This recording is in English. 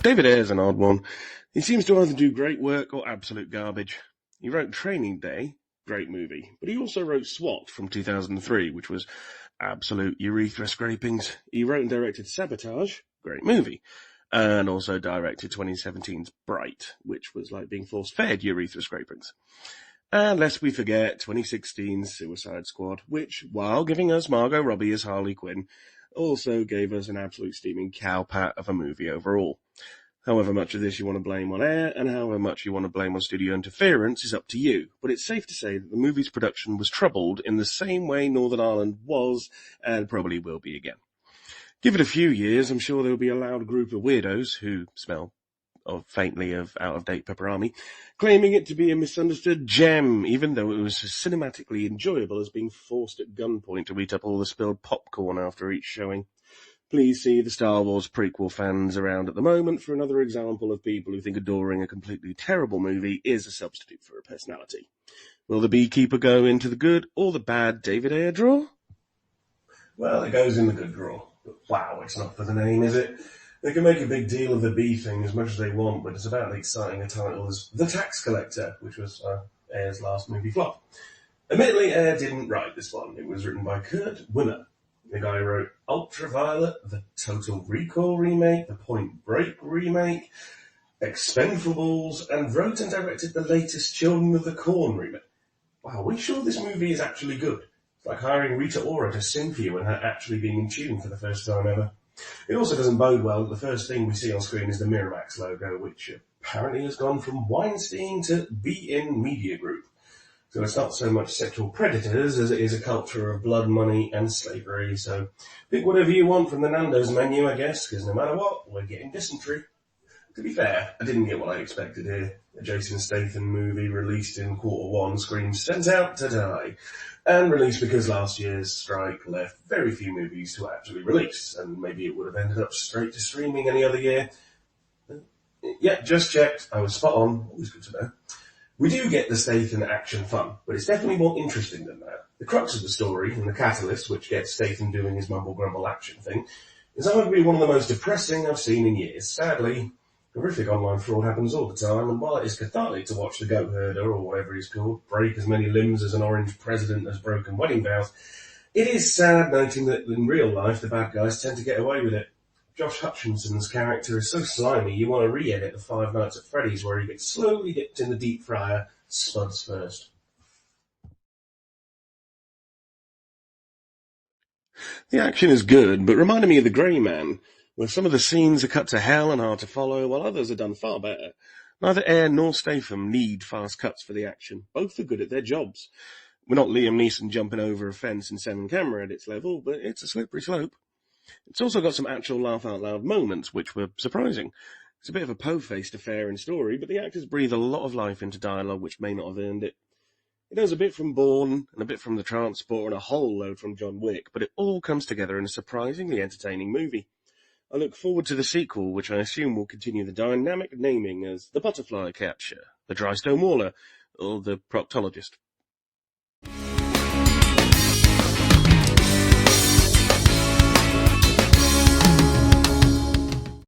David Ayer's an odd one. He seems to either do great work or absolute garbage. He wrote Training Day, great movie, but he also wrote SWAT from 2003, which was absolute urethra scrapings. He wrote and directed Sabotage, great movie, and also directed 2017's Bright, which was like being force-fed urethra scrapings. And lest we forget 2016's Suicide Squad, which, while giving us Margot Robbie as Harley Quinn, also gave us an absolute steaming cowpat of a movie overall. However much of this you want to blame on Ayer, and however much you want to blame on studio interference is up to you. But it's safe to say that the movie's production was troubled in the same way Northern Ireland was, and probably will be again. Give it a few years, I'm sure there'll be a loud group of weirdos who smell faintly of out-of-date pepperami, claiming it to be a misunderstood gem, even though it was as cinematically enjoyable as being forced at gunpoint to eat up all the spilled popcorn after each showing. Please see the Star Wars prequel fans around at the moment for another example of people who think adoring a completely terrible movie is a substitute for a personality. Will the Beekeeper go into the good or the bad David Ayer drawer? Well, it goes in the good drawer. But wow, it's not for the name, is it? They can make a big deal of the bee thing as much as they want, but it's about as exciting a title as The Tax Collector, which was Ayer's last movie flop. Admittedly, Ayer didn't write this one. It was written by Kurt Wimmer. The guy who wrote Ultraviolet, the Total Recall remake, the Point Break remake, Expendables, and wrote and directed the latest Children of the Corn remake. Wow, are we sure this movie is actually good? It's like hiring Rita Ora to sing for you and her actually being in tune for the first time ever. It also doesn't bode well that the first thing we see on screen is the Miramax logo, which apparently has gone from Weinstein to Be-In Media Group. So it's not so much sexual predators as it is a culture of blood, money, and slavery. So pick whatever you want from the Nando's menu, I guess, because no matter what, we're getting dysentery. To be fair, I didn't get what I expected here. A Jason Statham movie released in Q1 screams Sent Out to Die, and released because last year's strike left very few movies to actually release, and maybe it would have ended up straight to streaming any other year. Yeah, just checked. I was spot on. Always good to know. We do get the Statham action fun, but it's definitely more interesting than that. The crux of the story, and the catalyst which gets Statham doing his mumble-grumble action thing, is arguably one of the most depressing I've seen in years. Sadly, horrific online fraud happens all the time, and while it is cathartic to watch the goat herder, or whatever he's called, break as many limbs as an orange president has broken wedding vows, it is sad noting that in real life the bad guys tend to get away with it. Josh Hutchinson's character is so slimy you want to re-edit the Five Nights at Freddy's where he gets slowly dipped in the deep fryer, spuds first. The action is good, but reminded me of The Grey Man, where some of the scenes are cut to hell and hard to follow, while others are done far better. Neither Ayer nor Statham need fast cuts for the action. Both are good at their jobs. We're not Liam Neeson jumping over a fence in 7 camera edits level, but it's a slippery slope. It's also got some actual laugh-out-loud moments, which were surprising. It's a bit of a po-faced affair in story, but the actors breathe a lot of life into dialogue which may not have earned it. It has a bit from Bourne, and a bit from The Transport, and a whole load from John Wick, but it all comes together in a surprisingly entertaining movie. I look forward to the sequel, which I assume will continue the dynamic naming as The Butterfly Catcher, The Drystone Waller, or The Proctologist.